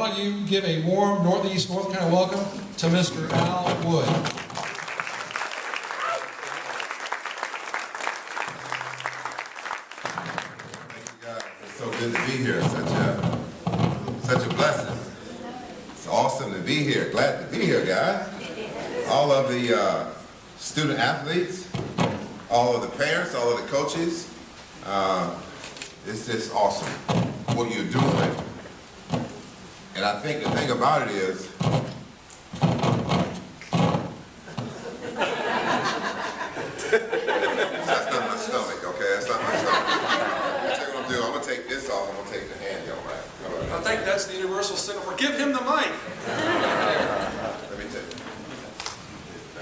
all you give a warm Northeast North Carolina welcome to Mr. Al Wood. Thank you, guys. It's so good to be here. Such a blessing. It's awesome to be here. Glad to be here, guys. All of the student athletes, all of the parents, all of the coaches. It's just awesome what you're doing. And I think the thing about it is, that's not my stomach, okay? That's not my stomach. That's what I'm gonna do. I'm gonna take this off. I'm gonna take the hand, all right? I think that's the universal signal for give him the mic. Let me take it.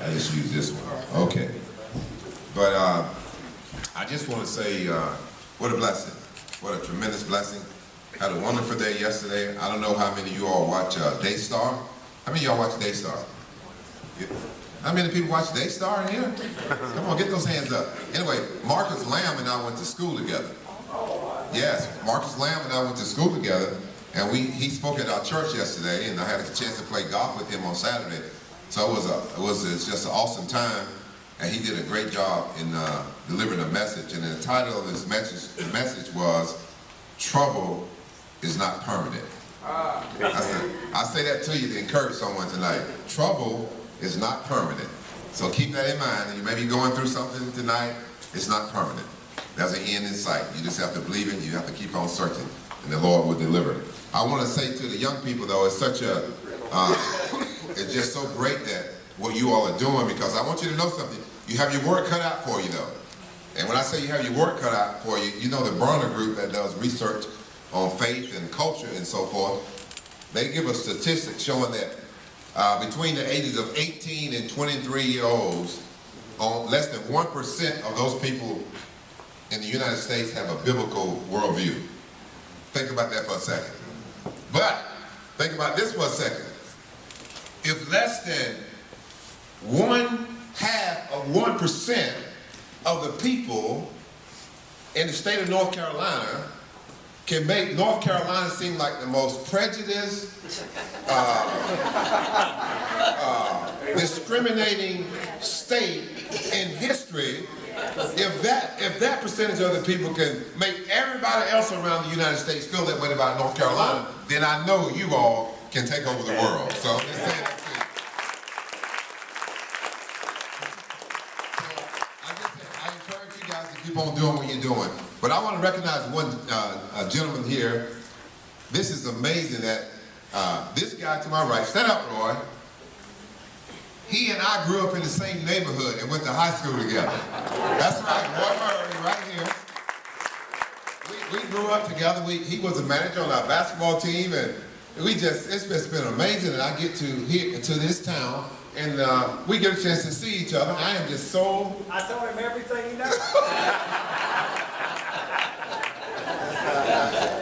I just use this one. Okay. But I just want to say, what a blessing. What a tremendous blessing. Had a wonderful day yesterday. I don't know how many of you all watch Daystar. How many of y'all watch Daystar? How many people watch Daystar in here? Come on, get those hands up. Anyway, Marcus Lamb and I went to school together. Yes, Marcus Lamb and I went to school together, and he spoke at our church yesterday, and I had a chance to play golf with him on Saturday. So it was just an awesome time, and he did a great job in delivering a message. And the title of this message was "Trouble is Not Permanent." I say that to you to encourage someone tonight. Trouble is not permanent. So keep that in mind. You may be going through something tonight. It's not permanent. There's an end in sight. You just have to believe it. You have to keep on searching, and the Lord will deliver. I want to say to the young people, though, it's such a, it's just so great that what you all are doing, because I want you to know something. You have your work cut out for you, though. And when I say you have your work cut out for you, you know the Bronner Group that does research on faith and culture and so forth, they give us statistics showing that between the ages of 18 and 23-year-olds, less than 1% of those people in the United States have a biblical worldview. Think about that for a second. But think about this for a second. If less than 1/2% of the people in the state of North Carolina can make North Carolina seem like the most prejudiced, discriminating state in history, if that percentage of the people can make everybody else around the United States feel that way about North Carolina, then I know you all can take over the world. So I'm just saying that to you. I encourage you guys to keep on doing what you're doing. But I want to recognize one gentleman here. This is amazing that this guy to my right, stand up, Roy. He and I grew up in the same neighborhood and went to high school together. That's right, Roy Murray, right here. We grew up together. He was a manager on our basketball team, and it's been amazing that I get to this town, and we get a chance to see each other. I am just so... I told him everything he knows.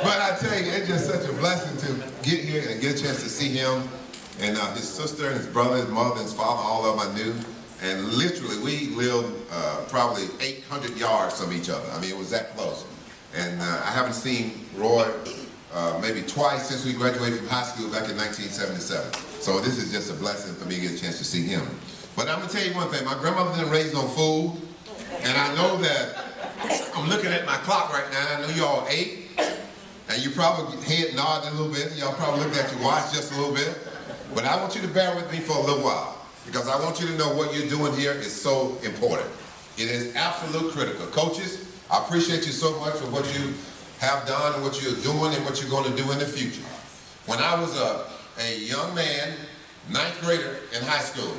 But I tell you, it's just such a blessing to get here and get a chance to see him, and his sister and his brother, his mother, and his father, all of them I knew. And literally, we lived probably 800 yards from each other. I mean, it was that close. And I haven't seen Roy maybe twice since we graduated from high school back in 1977. So this is just a blessing for me to get a chance to see him. But I'm gonna tell you one thing, my grandmother didn't raise no fool, and I know that, I'm looking at my clock right now, I know you all ate, and you probably head nodded a little bit, y'all probably looked at your watch just a little bit, but I want you to bear with me for a little while, because I want you to know what you're doing here is so important. It is absolutely critical. Coaches, I appreciate you so much for what you have done and what you're doing and what you're going to do in the future. When I was a young man, 9th grader in high school,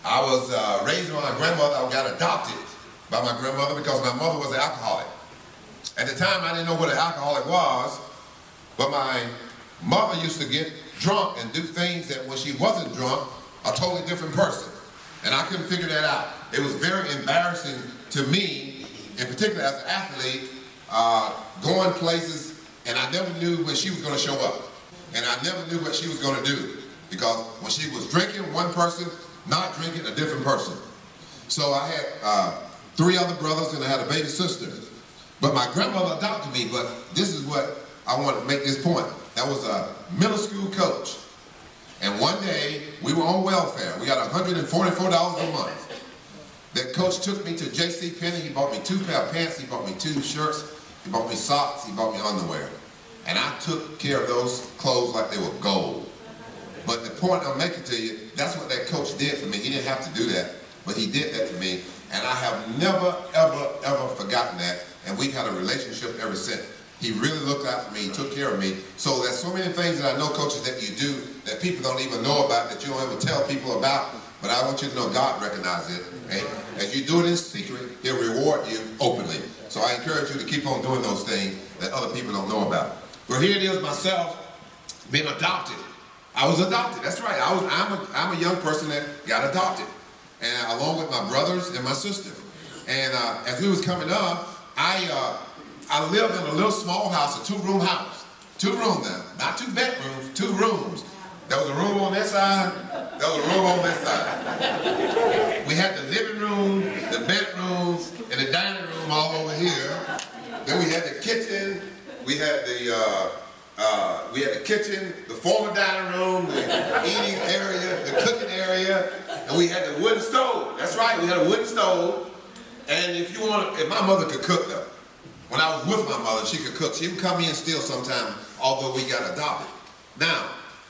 I was raised by my grandmother. I got adopted by my grandmother because my mother was an alcoholic. At the time, I didn't know what an alcoholic was, but my mother used to get drunk and do things that when she wasn't drunk, a totally different person. And I couldn't figure that out. It was very embarrassing to me, in particular as an athlete, going places, and I never knew when she was going to show up. And I never knew what she was going to do. Because when she was drinking, one person, not drinking, a different person. So I had 3 other brothers and I had a baby sister. But my grandmother adopted me, but this is what I want to make this point. that was a middle school coach. And one day, we were on welfare. We got $144 a month. That coach took me to J.C. Penney. He bought me 2 pair of pants. He bought me 2 shirts. He bought me socks. He bought me underwear. And I took care of those clothes like they were gold. But the point I'm making to you, that's what that coach did for me. He didn't have to do that, but he did that to me. And I have never, ever, ever forgotten that. And we've had a relationship ever since. He really looked out for me. He took care of me. So there's so many things that I know, coaches, that you do that people don't even know about, that you don't ever tell people about. But I want you to know God recognizes it. And as you do it in secret, He'll reward you openly. So I encourage you to keep on doing those things that other people don't know about. Well, here it is myself, being adopted. I was adopted. That's right. I'm a young person that got adopted, and along with my brothers and my sister. And as we was coming up, I lived in a little small house, a 2-room house. 2 rooms now, not 2 bedrooms, 2 rooms. There was a room on this side, there was a room on this side. We had the living room, the bedrooms, and the dining room all over here. Then we had the kitchen, we had the kitchen, the former dining room, the eating area, the cooking area, and we had the wooden stove. That's right, we had a wooden stove. And if my mother could cook though. When I was with my mother, she could cook. She would come in still sometime, although we got adopted. Now,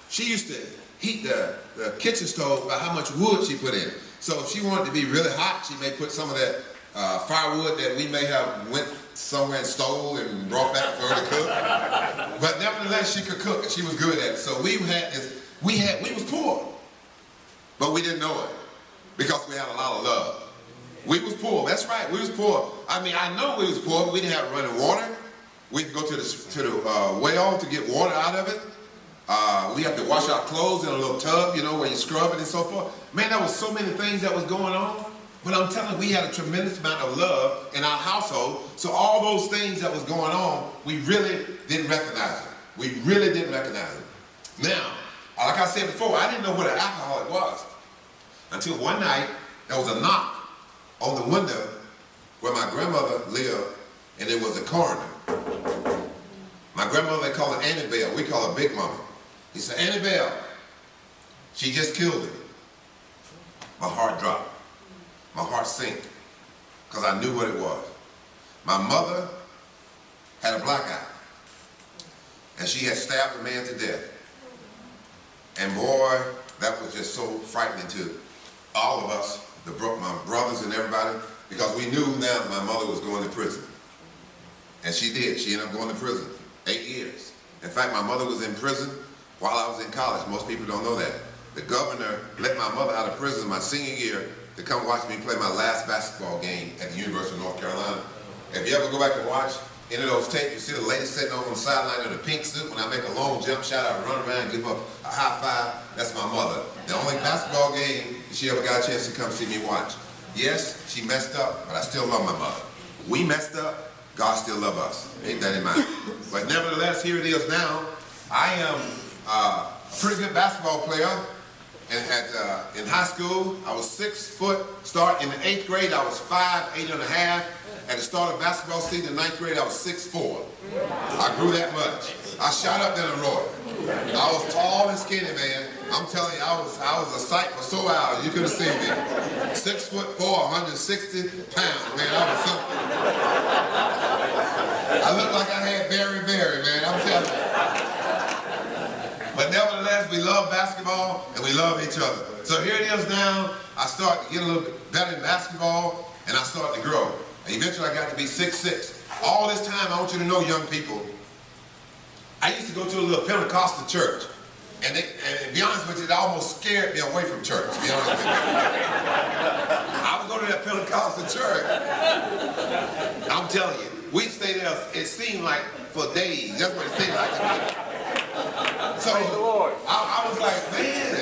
she used to heat the kitchen stove by how much wood she put in. So if she wanted to be really hot, she may put some of that firewood that we may have went somewhere and stole and brought back for her to cook. But nevertheless, she could cook and she was good at it. So we was poor, but we didn't know it because we had a lot of love. We was poor, that's right, we was poor. I mean, I know we was poor, but we didn't have running water. We had to go to the well to get water out of it. We had to wash our clothes in a little tub, you know, where you scrub it and so forth. Man, there was so many things that was going on. But I'm telling you, we had a tremendous amount of love in our household. So all those things that was going on, we really didn't recognize it. We really didn't recognize it. Now, like I said before, I didn't know what an alcoholic was until one night there was a knock on the window where my grandmother lived, and it was a coroner. My grandmother, they call her Annie Bell. We call her Big Mama. He said, Annie Bell, she just killed him. My heart dropped. My heart sank, because I knew what it was. My mother had a black eye, and she had stabbed a man to death. And boy, that was just so frightening to all of us, my brothers and everybody, because we knew now my mother was going to prison. And she did. She ended up going to prison, 8 years. In fact, my mother was in prison while I was in college. Most people don't know that. The governor let my mother out of prison my senior year to come watch me play my last basketball game at the University of North Carolina. If you ever go back and watch any of those tapes, you see the lady sitting over on the sideline in a pink suit. When I make a long jump shot, I run around and give her a high five. That's my mother. The only basketball game she ever got a chance to come see me watch. Yes, she messed up, but I still love my mother. We messed up, God still loves us. Keep that in mind. But nevertheless, here it is now. I am a pretty good basketball player. In high school, I was 6 foot. In the 8th grade, I was 5'8 and a half. At the start of basketball season in 9th grade, I was 6'4". I grew that much. I shot up then a roar. I was tall and skinny, man. I'm telling you, I was a sight for sore eyes. You could have seen me. 6'4", 160 pounds, man. I was something. I looked like I had very, man. I'm telling you. But nevertheless, we love basketball and we love each other. So here it is now. I started to get a little bit better in basketball, and I started to grow. And eventually I got to be 6'6". All this time, I want you to know, young people, I used to go to a little Pentecostal church. And to be honest with you, it almost scared me away from church, to be honest with you. I would go to that Pentecostal church. I'm telling you, we'd stay there, it seemed like, for days. That's what it seemed like to me. So I was like, man,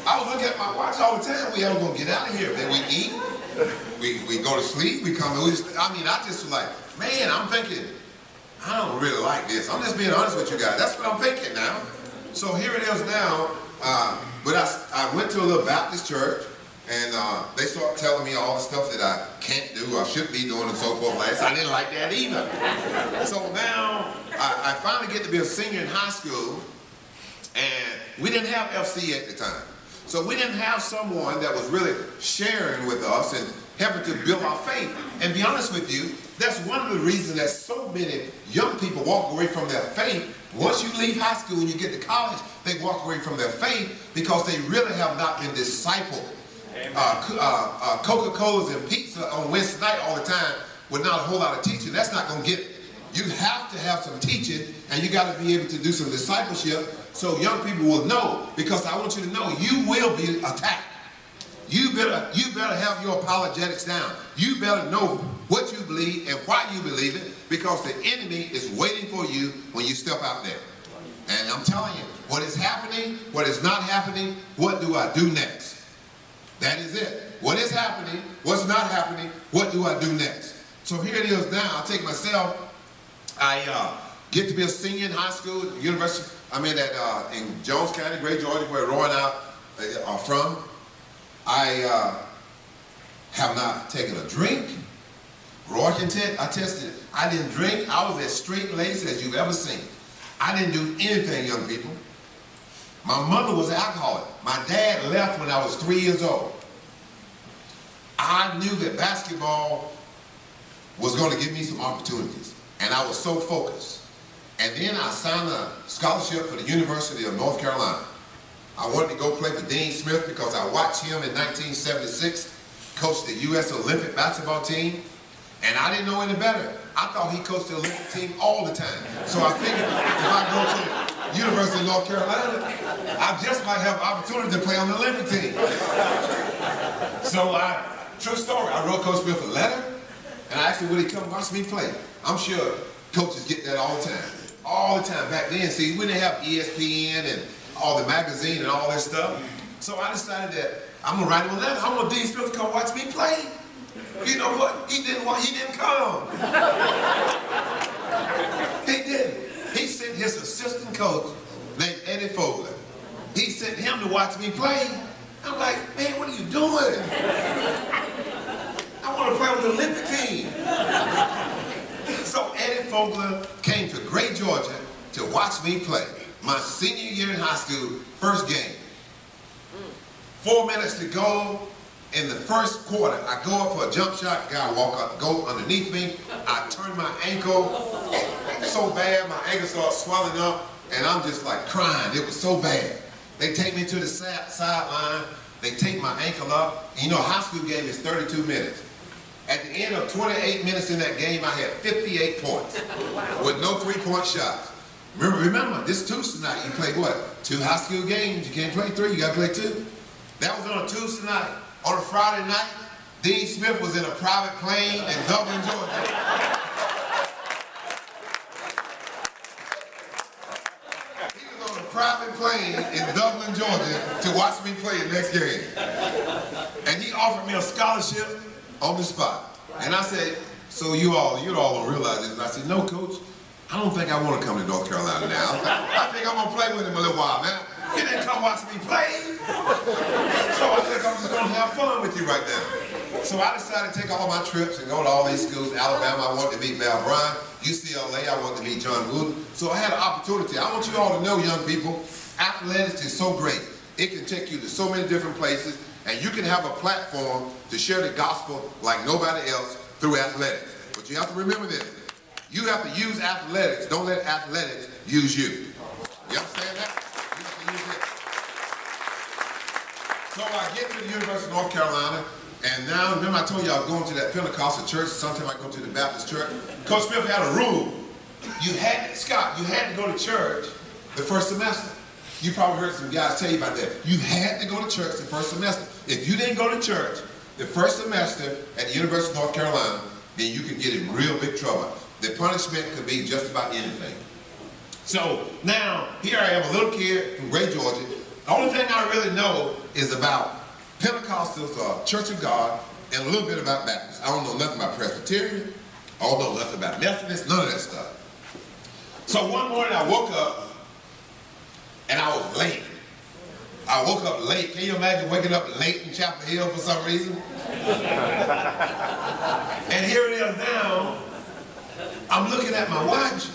I was looking at my watch all the time. We ever gonna get out of here? Then we eat, we go to sleep, we come, I just was like, man, I'm thinking, I don't really like this. I'm just being honest with you guys. That's what I'm thinking now. So here it is now. But I went to a little Baptist church, and they started telling me all the stuff that I can't do, I shouldn't be doing, and so forth. I didn't like that either. So now I finally get to be a senior in high school, and we didn't have FC at the time. So we didn't have someone that was really sharing with us and helping to build our faith. And be honest with you, that's one of the reasons that so many young people walk away from their faith. Once you leave high school and you get to college, they walk away from their faith because they really have not been discipled. Coca-Colas and pizza on Wednesday night all the time with not a whole lot of teaching, that's not going to get it. You have to have some teaching, and you got to be able to do some discipleship so young people will know, because I want you to know you will be attacked. You better have your apologetics down. You better know what you believe and why you believe it, because the enemy is waiting for you when you step out there. And I'm telling you, what is happening, what is not happening, what do I do next? That is it. What is happening, what's not happening, what do I do next? So here it is now. I take myself, I get to be a senior in high school at the university. I'm in Jones County, Great Georgia, where Roy and I are from. I have not taken a drink. Roy can attest it. I didn't drink. I was as straight-laced as you've ever seen. I didn't do anything, young people. My mother was an alcoholic. My dad left when I was 3 years old. I knew that basketball was going to give me some opportunities, and I was so focused. And then I signed a scholarship for the University of North Carolina. I wanted to go play for Dean Smith because I watched him in 1976 coach the U.S. Olympic basketball team, and I didn't know any better. I thought he coached the Olympic team all the time. So I figured if I go to the University of North Carolina, I just might have an opportunity to play on the Olympic team. So true story, I wrote Coach Smith a letter, and I asked him would he come watch me play. I'm sure coaches get that all the time. All the time. Back then, see, we didn't have ESPN and all the magazine and all that stuff. So I decided that I'm gonna write him a letter. I want Dean Smith to come watch me play. You know what? He didn't come. He didn't. He sent his assistant coach named Eddie Fogler. He sent him to watch me play. I'm like, man, what are you doing? I want to play with the Olympic team. So Eddie Fogler came to Great Georgia to watch me play. My senior year in high school, first game. 4 minutes to go in the first quarter. I go up for a jump shot, guy walk up, go underneath me. I turn my ankle so bad, my ankle starts swelling up, and I'm just like crying. It was so bad. They take me to the sideline, they take my ankle up. And you know, a high school game is 32 minutes. At the end of 28 minutes in that game, I had 58 points with no three-point shots. Remember, this Tuesday night, you play what? 2 high school games. You can't play 3, you got to play 2. That was on a Tuesday night. On a Friday night, Dean Smith was in a private plane in Dublin, Georgia. He was on a private plane in Dublin, Georgia to watch me play the next game. And he offered me a scholarship on the spot. And I said, so you all don't realize this. And I said, no, coach, I don't think I want to come to North Carolina now. I think I'm going to play with him a little while now. He didn't come watch me play. So I think I'm just going to have fun with you right now. So I decided to take all my trips and go to all these schools. Alabama, I wanted to meet Val Bryant. UCLA, I wanted to meet John Wooden. So I had an opportunity. I want you all to know, young people, athletics is so great. It can take you to so many different places, and you can have a platform to share the gospel like nobody else through athletics. But you have to remember this. You have to use athletics. Don't let athletics use you. You understand that? You have to use it. So I get to the University of North Carolina, and now, remember I told you I was going to that Pentecostal church, sometimes I go to the Baptist church. Coach Smith had a rule. Scott, you had to go to church the first semester. You probably heard some guys tell you about that. You had to go to church the first semester. If you didn't go to church the first semester at the University of North Carolina, then you could get in real big trouble. The punishment could be just about anything. So now, here I am, a little kid from Great Georgia. The only thing I really know is about Pentecostals or Church of God and a little bit about Baptists. I don't know nothing about Presbyterian. I don't know nothing about Methodists, none of that stuff. So one morning I woke up and I was late. I woke up late. Can you imagine waking up late in Chapel Hill for some reason? And here it is now. I'm looking at my watch,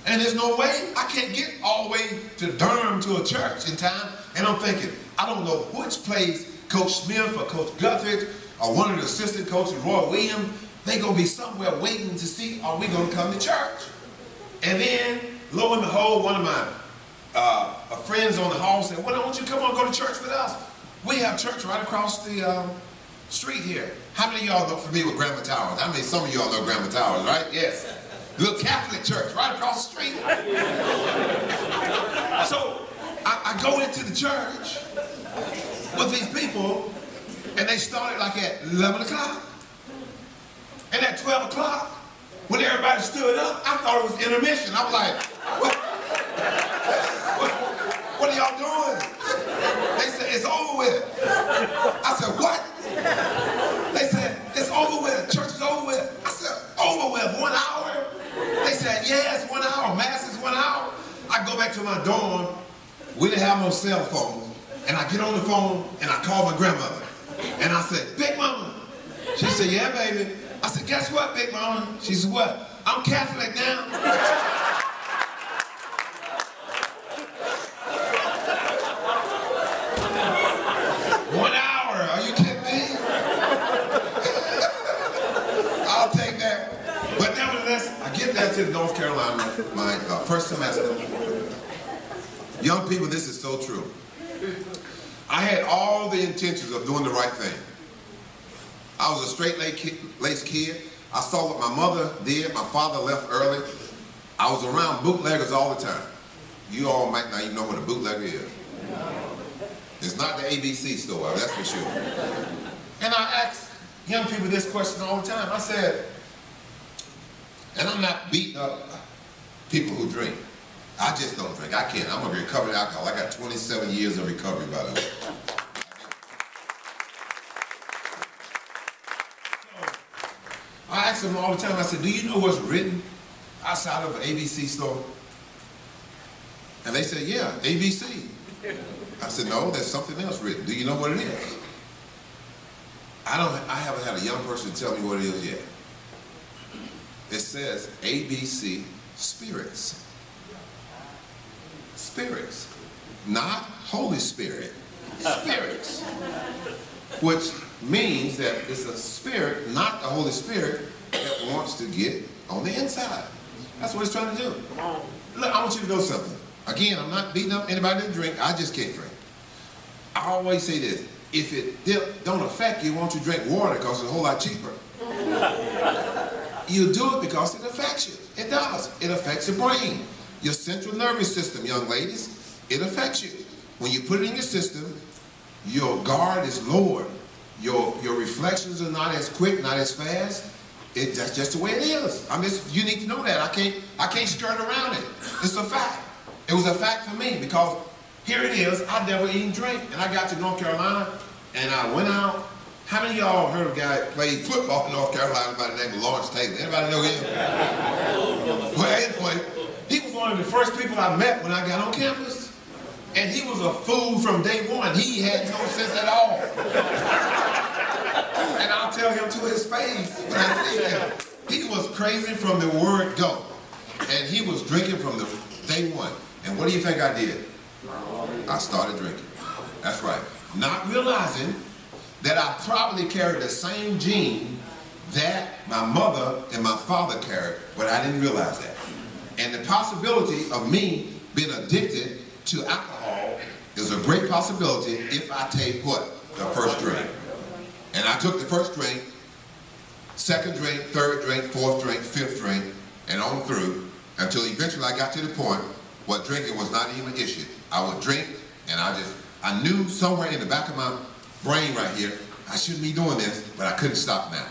And there's no way, I can't get all the way to Durham to a church in time. And I'm thinking, I don't know which place Coach Smith or Coach Guthridge or one of the assistant coaches, Roy Williams, they gonna be somewhere waiting to see, are we gonna come to church? And then, lo and behold, one of my friends on the hall said, well, why don't you come on, go to church with us? We have church right across the street here. How many of y'all are familiar with Grandma Towers? I mean, some of y'all know Grandma Towers, right? Yes. Little Catholic church right across the street. So I go into the church with these people, and they started like at 11 o'clock. And at 12 o'clock, when everybody stood up, I thought it was intermission. I was like, what are y'all doing? They said, it's over with. I said, what? They said, it's over with. Church is over with. I said, over with? 1 hour? They said, yeah, it's 1 hour. Mass is 1 hour. I go back to my dorm. We didn't have no cell phone. And I get on the phone and I call my grandmother. And I said, Big Mama. She said, yeah, baby. I said, guess what, Big Mama? She said, what? I'm Catholic now. 1 hour, are you kidding me? I'll take that. But nevertheless, I get down to North Carolina, my first semester. Young people, this is so true. I had all the intentions of doing the right thing. I was a straight-laced kid. I saw what my mother did. My father left early. I was around bootleggers all the time. You all might not even know what a bootlegger is. It's not the ABC store, that's for sure. And I ask young people this question all the time. I said, and I'm not beating up people who drink. I just don't drink. I can't. I'm a recovered alcoholic. I got 27 years of recovery, by the way. I ask them all the time, I said, do you know what's written outside of an ABC store? And they said, yeah, ABC. I said, no, there's something else written. Do you know what it is? I haven't had a young person tell me what it is yet. It says ABC spirits. Spirits. Not Holy Spirit. Spirits. Which means that it's a spirit, not the Holy Spirit, that wants to get on the inside. That's what it's trying to do. Look, I want you to know something. Again, I'm not beating up anybody that drink. I just can't drink. I always say this. If it don't affect you, won't you drink water because it's a whole lot cheaper? You do it because it affects you. It does. It affects your brain. Your central nervous system, young ladies, it affects you. When you put it in your system, your guard is lowered. Your reflections are not as quick, not as fast. That's just the way it is. You need to know that. I can't skirt around it. It's a fact. It was a fact for me because here it is. I never even drink. And I got to North Carolina and I went out. How many of y'all heard of a guy that played football in North Carolina by the name of Lawrence Taylor? Anybody know him? Well, anyway, he was one of the first people I met when I got on campus. And he was a fool from day one. He had no sense at all. And I'll tell him to his face when I see him. He was crazy from the word go. And he was drinking from the day one. And what do you think I did? I started drinking. That's right. Not realizing that I probably carried the same gene that my mother and my father carried, but I didn't realize that. And the possibility of me being addicted to alcohol is a great possibility if I take what? The first drink. And I took the first drink, second drink, third drink, fourth drink, fifth drink, and on through until eventually I got to the point where drinking was not even an issue. I would drink and I knew somewhere in the back of my brain right here, I shouldn't be doing this, but I couldn't stop now.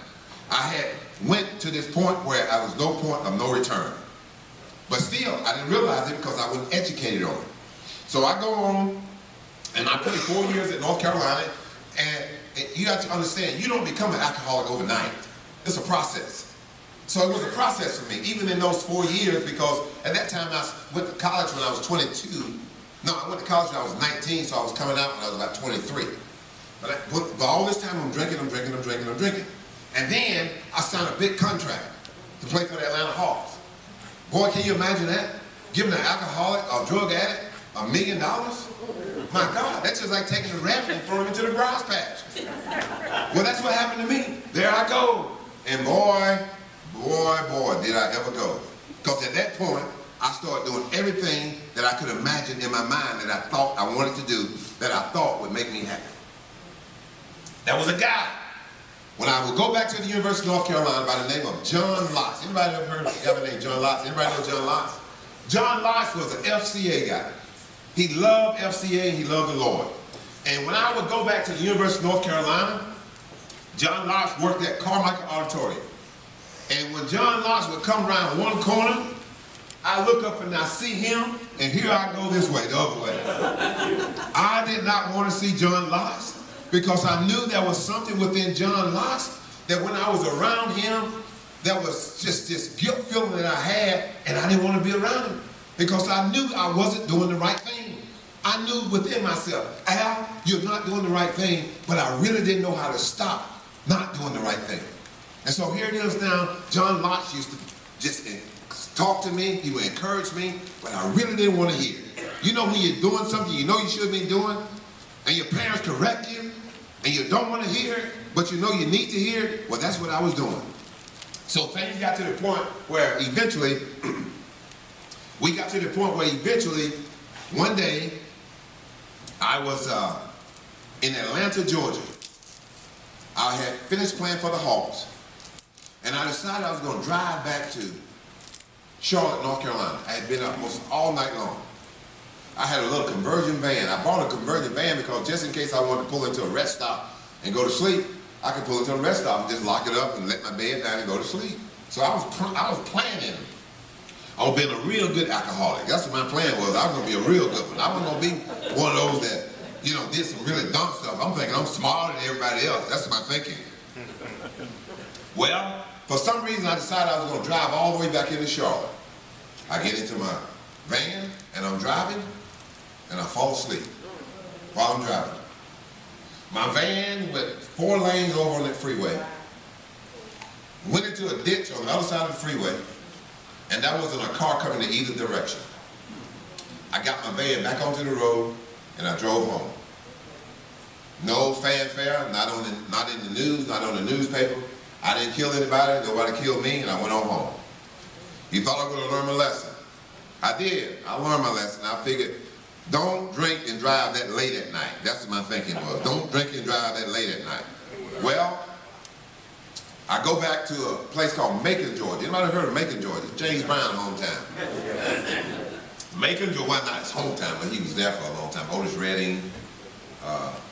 I had went to this point where I was no point of no return. But still, I didn't realize it because I wasn't educated on it. So I go on, and I played 4 years at North Carolina, and you have to understand, you don't become an alcoholic overnight. It's a process. So it was a process for me, even in those 4 years, because at that time I went to college when I was 22. No, I went to college when I was 19, so I was coming out when I was about 23. But all this time I'm drinking. And then I signed a big contract to play for the Atlanta Hawks. Boy, can you imagine that? giving an alcoholic or drug addict $1 million? My God, that's just like taking a rabbit and throwing him into the grass patch. Well, that's what happened to me. There I go. And boy, did I ever go. Because at that point, I started doing everything that I could imagine in my mind that I thought I wanted to do, that I thought would make me happy. There was a guy, when I would go back to the University of North Carolina, by the name of John Lotz. Anybody ever heard of the guy named John Lotz? Anybody know John Lotz? John Lotz was an FCA guy. He loved FCA, he loved the Lord. And when I would go back to the University of North Carolina, John Lotz worked at Carmichael Auditorium. And when John Lotz would come around one corner, I look up and I see him, and here I go this way, the other way. I did not want to see John Lotz because I knew there was something within John Lotz that when I was around him, there was just this guilt feeling that I had, and I didn't want to be around him because I knew I wasn't doing the right thing. I knew within myself, Al, you're not doing the right thing, but I really didn't know how to stop not doing the right thing. And so here it is now, John Lotz used to just talk to me, he would encourage me, but I really didn't want to hear it. You know when you're doing something you know you should be doing, and your parents correct you, and you don't want to hear it, but you know you need to hear it? Well, that's what I was doing. So things got to the point where eventually, one day, I was in Atlanta, Georgia. I had finished playing for the Hawks, and I decided I was going to drive back to Charlotte, North Carolina. I had been up almost all night long. I had a little conversion van. I bought a conversion van because just in case I wanted to pull into a rest stop and go to sleep, I could pull into a rest stop and just lock it up and let my bed down and go to sleep. So I was planning on being a real good alcoholic. That's what my plan was. I was going to be a real good one. I wasn't going to be one of those that, you know, did some really dumb stuff. I'm thinking I'm smarter than everybody else. That's my thinking. Well, for some reason I decided I was going to drive all the way back into Charlotte. I get into my van and I'm driving and I fall asleep while I'm driving. My van with 4 lanes over on that freeway went into a ditch on the other side of the freeway, and that wasn't a car coming in either direction. I got my van back onto the road and I drove home. No fanfare, not in the news, not on the newspaper. I didn't kill anybody, nobody killed me, and I went on home. You thought I was going to learn my lesson. I did. I learned my lesson. I figured, don't drink and drive that late at night. That's what my thinking was. Don't drink and drive that late at night. Well, I go back to a place called Macon, Georgia. Anybody heard of Macon, Georgia? James Brown's hometown. Macon, Georgia, well, not his hometown, but he was there for a long time. Otis Redding,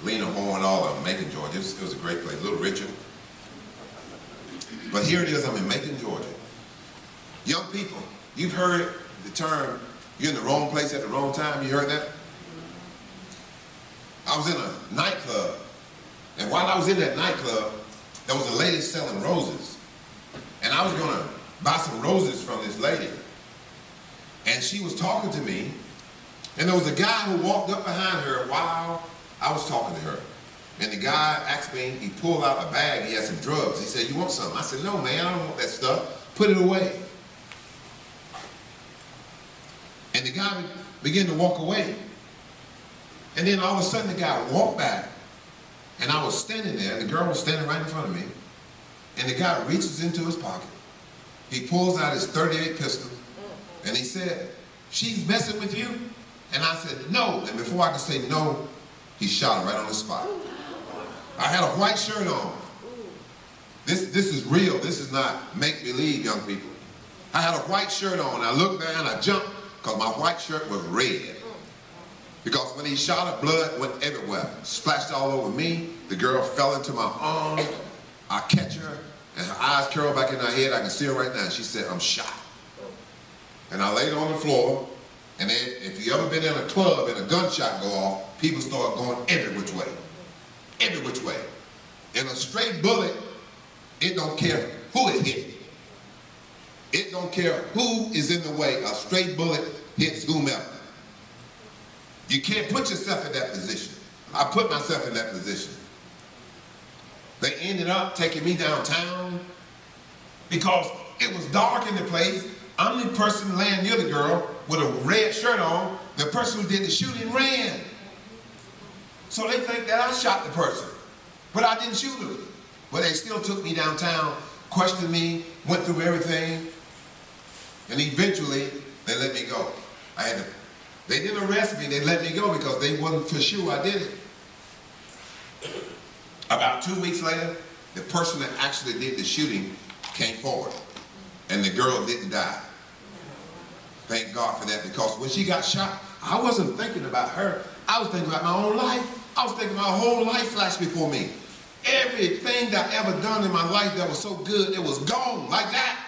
Lena Horne, all of them, Macon, Georgia. It was a great place, a little richer. But here it is, I'm in Macon, Georgia. Young people, you've heard the term, you're in the wrong place at the wrong time. You heard that? I was in a nightclub, and while I was in that nightclub, there was a lady selling roses. And I was going to buy some roses from this lady. And she was talking to me, and there was a guy who walked up behind her while I was talking to her. And the guy asked me, he pulled out a bag, he had some drugs. He said, you want something? I said, no, man, I don't want that stuff. Put it away. And the guy began to walk away. And then all of a sudden the guy walked back, and I was standing there, and the girl was standing right in front of me, and the guy reaches into his pocket. He pulls out his .38 pistol, and he said, she's messing with you? And I said, no. And before I could say no, he shot her right on the spot. I had a white shirt on. This is real. This is not make-believe, young people. I had a white shirt on. I looked down, I jumped, because my white shirt was red. Because when he shot her, blood went everywhere. Splashed all over me. The girl fell into my arms. I catch her, and her eyes curl back in her head. I can see her right now. She said, I'm shot. And I laid on the floor, and then, if you ever been in a club and a gunshot go off, people start going every which way. Every which way. And a straight bullet, it don't care who it hit. It don't care who is in the way. A straight bullet hits whomever. You can't put yourself in that position. I put myself in that position. They ended up taking me downtown because it was dark in the place, I'm the person laying near the girl with a red shirt on. The person who did the shooting ran. So they think that I shot the person, but I didn't shoot him. But they still took me downtown, questioned me, went through everything, and eventually they let me go. They didn't arrest me, they let me go because they wasn't for sure I did it. About 2 weeks later, the person that actually did the shooting came forward, and the girl didn't die. Thank God for that, because when she got shot, I wasn't thinking about her. I was thinking about my own life. I was thinking my whole life flashed before me. Everything that I ever done in my life that was so good, it was gone like that.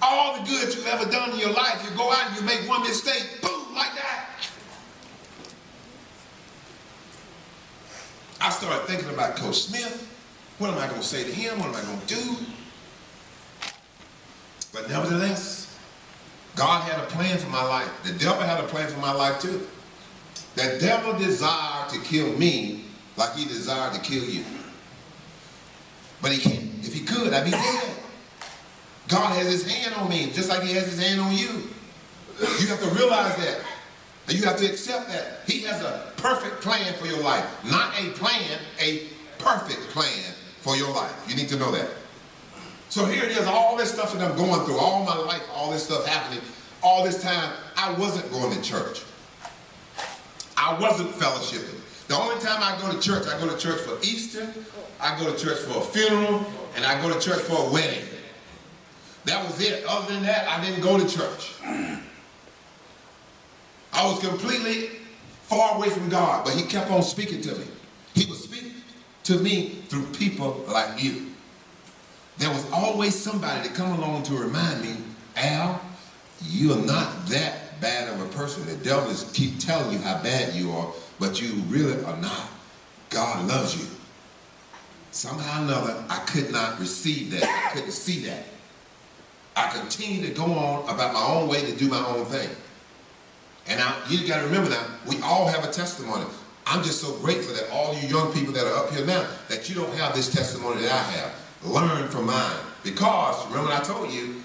All the good you've ever done in your life, you go out and you make one mistake, boom, like that. I started thinking about Coach Smith. What am I going to say to him? What am I going to do? But nevertheless, God had a plan for my life. The devil had a plan for my life too. The devil desired to kill me like he desired to kill you. But he can't. If he could, I'd be dead. God has his hand on me, just like he has his hand on you. You have to realize that. And you have to accept that. He has a perfect plan for your life. Not a plan, a perfect plan for your life. You need to know that. So here it is, all this stuff that I'm going through, all my life, all this stuff happening, all this time, I wasn't going to church. I wasn't fellowshipping. The only time I go to church for Easter, I go to church for a funeral, and I go to church for a wedding. That was it. Other than that, I didn't go to church. I was completely far away from God, but he kept on speaking to me. He would speak to me through people like you. There was always somebody to come along to remind me, Al, you're not that bad of a person. The devil is keep telling you how bad you are, but you really are not. God loves you. Somehow or another, I could not receive that. I couldn't see that. I continued to go on about my own way to do my own thing. And you got to remember now, we all have a testimony. I'm just so grateful that all you young people that are up here now, that you don't have this testimony that I have. Learn from mine. Because, remember I told you,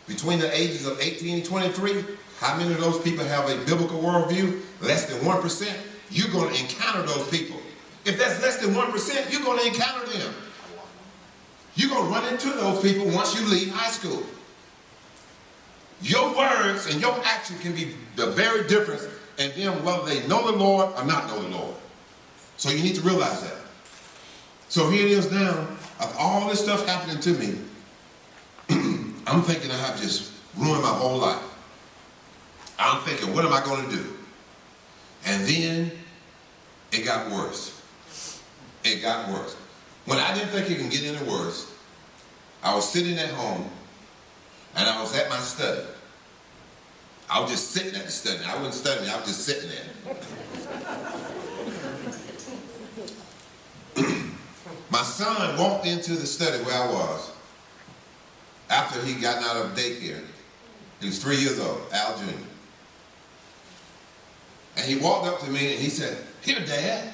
between the ages of 18 and 23, how many of those people have a biblical worldview? Less than 1%. You're going to encounter those people. If that's less than 1%, you're going to encounter them. You're going to run into those people once you leave high school. Your words and your action can be the very difference in them whether they know the Lord or not know the Lord. So you need to realize that. So here it is now, of all this stuff happening to me, I'm thinking I have just ruined my whole life. I'm thinking, what am I going to do? And then it got worse. It got worse. When I didn't think it can get any worse, I was sitting at home and I was at my study. I was just sitting at the study. I wasn't studying, I was just sitting there. My son walked into the study where I was after he got out of daycare. He was 3 years old, Al Jr. And he walked up to me and he said, "Here, Dad,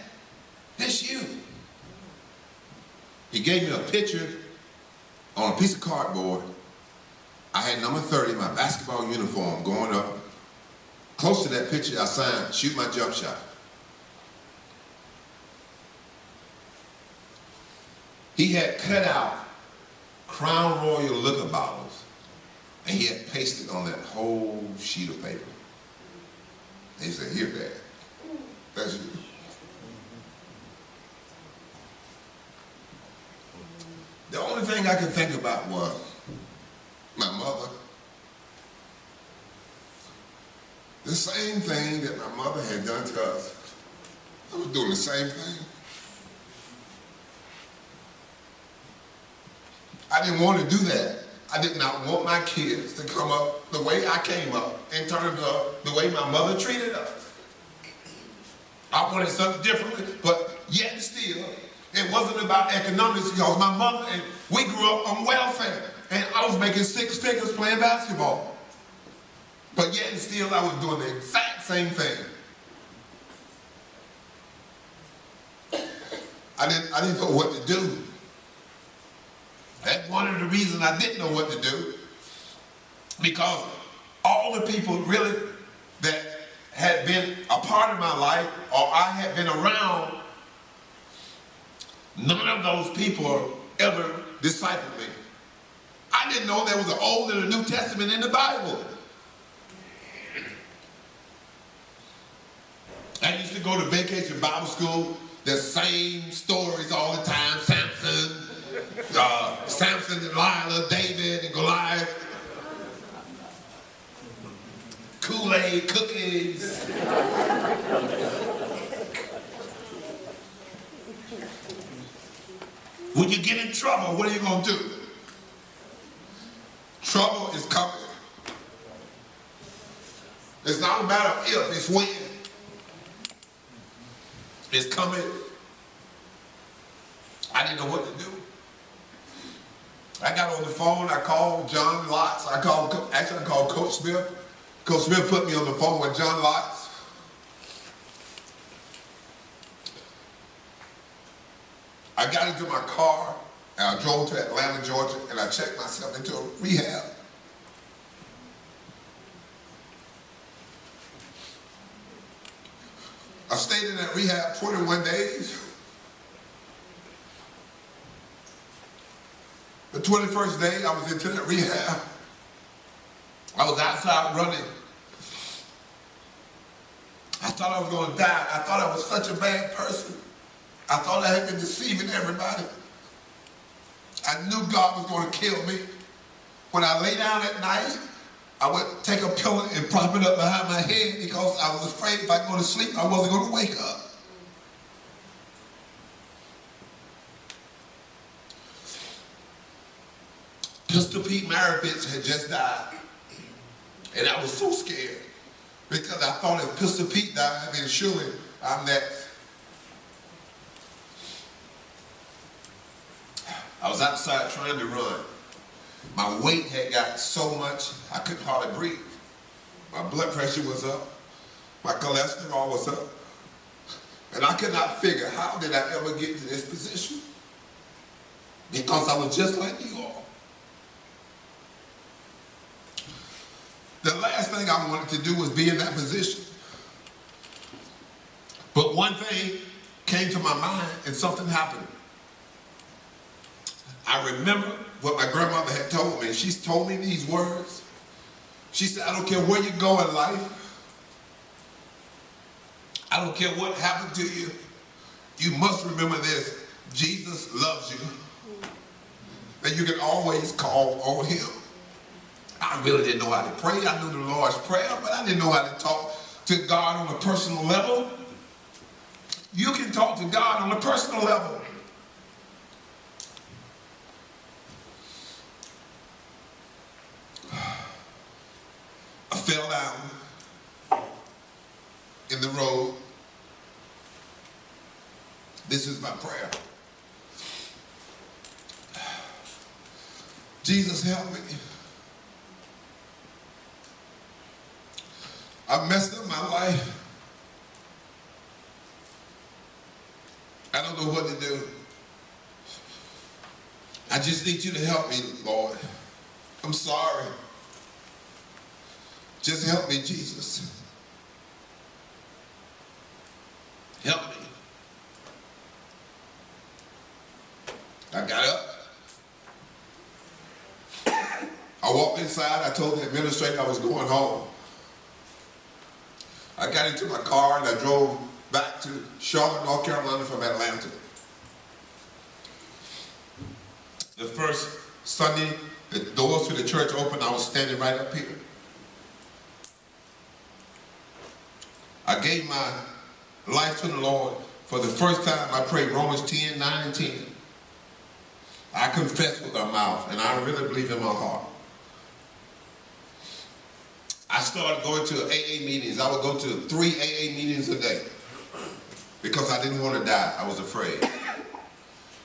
this you." He gave me a picture on a piece of cardboard. I had number 30, my basketball uniform, going up. Close to that picture, I signed, "Shoot my jump shot." He had cut out Crown Royal liquor bottles, and he had pasted on that whole sheet of paper. And he said, "Here, Dad, that's you." The only thing I could think about was my mother. The same thing that my mother had done to us. I was doing the same thing. I didn't want to do that. I did not want my kids to come up the way I came up in terms of the way my mother treated us. I wanted something different, but yet still, it wasn't about economics because my mother and we grew up on welfare. And I was making 6 figures playing basketball. But yet and still I was doing the exact same thing. I didn't know what to do. That's one of the reasons I didn't know what to do. Because all the people really that had been a part of my life or I had been around, none of those people ever discipled me. I didn't know there was an Old and a New Testament in the Bible. I used to go to vacation Bible school, the same stories all the time. Samson and Delilah, David and Goliath. Kool-Aid, cookies. When you get in trouble, what are you going to do? Trouble is coming. It's not a matter of if, it's when. It's coming. I didn't know what to do. I got on the phone, I called John Lotz. I called Coach Smith. Coach Smith put me on the phone with John Lotz. I got into my car and I drove to Atlanta, Georgia, and I checked myself into a rehab. I stayed in that rehab 21 days. The 21st day I was into that rehab, I was outside running. I thought I was going to die. I thought I was such a bad person. I thought I had been deceiving everybody. I knew God was going to kill me. When I lay down at night, I would take a pillow and prop it up behind my head because I was afraid if I go to sleep, I wasn't going to wake up. Pistol Pete Maravich had just died. And I was so scared because I thought if Pistol Pete died, then surely I'm next. I was outside trying to run. My weight had got so much, I couldn't hardly breathe. My blood pressure was up. My cholesterol was up. And I could not figure, how did I ever get to this position? Because I was just like you all. The last thing I wanted to do was be in that position. But one thing came to my mind and something happened. I remember what my grandmother had told me. She's told me these words. She said, I don't care where you go in life. I don't care what happened to you. You must remember this. Jesus loves you. And you can always call on him. I really didn't know how to pray. I knew the Lord's Prayer, but I didn't know how to talk to God on a personal level. You can talk to God on a personal level. I fell down in the road. This is my prayer. Jesus, help me. I messed up my life. I don't know what to do. I just need you to help me, Lord. I'm sorry. Just help me, Jesus. Help me. I got up. I walked inside. I told the administrator I was going home. I got into my car and I drove back to Charlotte, North Carolina from Atlanta. The first Sunday, the doors to the church opened. I was standing right up here. I gave my life to the Lord. For the first time, I prayed Romans 10, 9, and 10. I confess with my mouth, and I really believe in my heart. I started going to AA meetings. I would go to 3 AA meetings a day because I didn't want to die. I was afraid.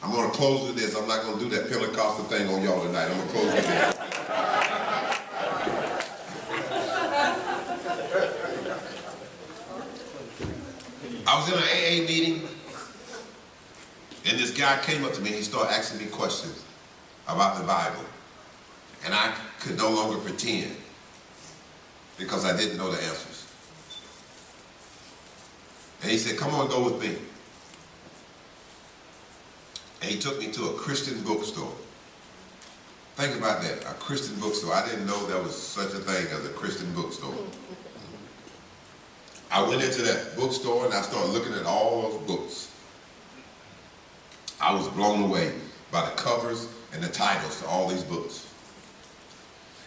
I'm going to close with this. I'm not going to do that Pentecostal thing on y'all tonight. I'm going to close with this. I was in an AA meeting, and this guy came up to me and he started asking me questions about the Bible. And I could no longer pretend. because I didn't know the answers. And he said, come on, go with me. And he took me to a Christian bookstore. Think about that, a Christian bookstore. I didn't know there was such a thing as a Christian bookstore. I went into that bookstore and I started looking at all those books. I was blown away by the covers and the titles to all these books.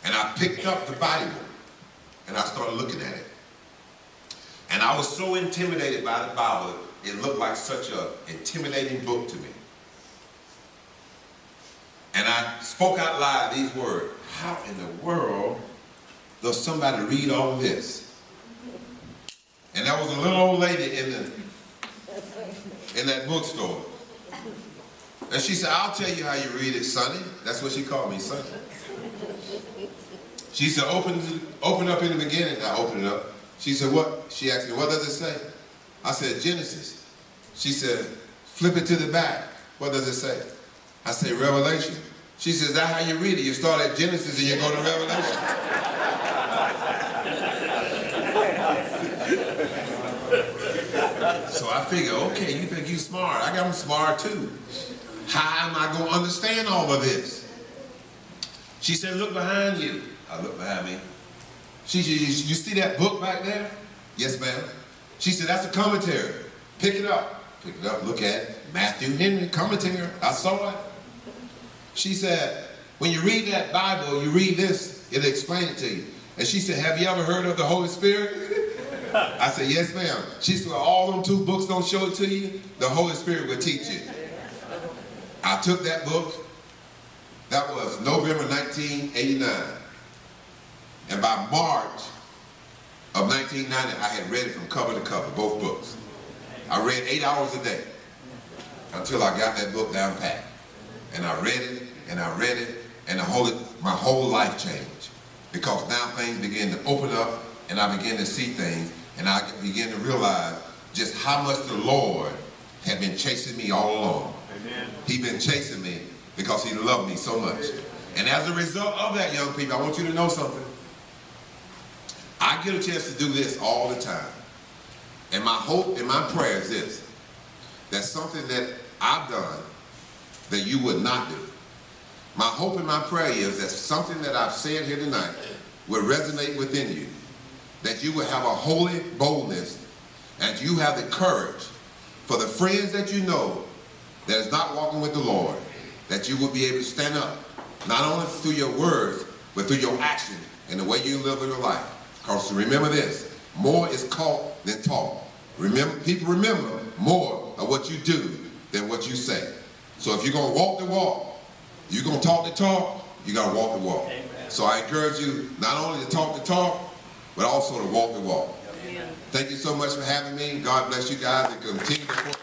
And I picked up the Bible and I started looking at it. And I was so intimidated by the Bible, it looked like such an intimidating book to me. And I spoke out loud these words: how in the world does somebody read all of this? And there was a little old lady in that bookstore. And she said, I'll tell you how you read it, Sonny. That's what she called me, Sonny. She said, open up in the beginning. I opened it up. She said, what? She asked me, what does it say? I said, Genesis. She said, flip it to the back. What does it say? I said, Revelation. She says, is that how you read it? You start at Genesis and you go to Revelation. So I figure, okay, you think you smart. I got them smart too. How am I going to understand all of this? She said, look behind you. I looked behind me. She said, you see that book back there? Yes, ma'am. She said, that's a commentary. Pick it up. Pick it up, look at it. Matthew Henry, commentary. I saw it. She said, when you read that Bible, you read this, it'll explain it to you. And she said, have you ever heard of the Holy Spirit? I said, yes, ma'am. She said, well, all them 2 books don't show it to you. The Holy Spirit will teach you. I took that book. That was November 1989. And by March of 1990, I had read it from cover to cover, both books. I read 8 hours a day until I got that book down pat. And I read it, and I read it, and my whole life changed. Because now things began to open up, and I began to see things, and I began to realize just how much the Lord had been chasing me all along. Amen. He'd been chasing me because he loved me so much. And as a result of that, young people, I want you to know something. I get a chance to do this all the time. And my hope and my prayer is this: that something that I've done that you would not do. My hope and my prayer is that something that I've said here tonight will resonate within you, that you will have a holy boldness, and you have the courage for the friends that you know that is not walking with the Lord, that you will be able to stand up, not only through your words, but through your action and the way you live in your life. Because remember this, more is caught than taught. People remember more of what you do than what you say. So if you're going to walk the walk, you're going to talk the talk, you got to walk the walk. Amen. So I encourage you not only to talk the talk, but also to walk the walk. Amen. Thank you so much for having me. God bless you guys and continue to support.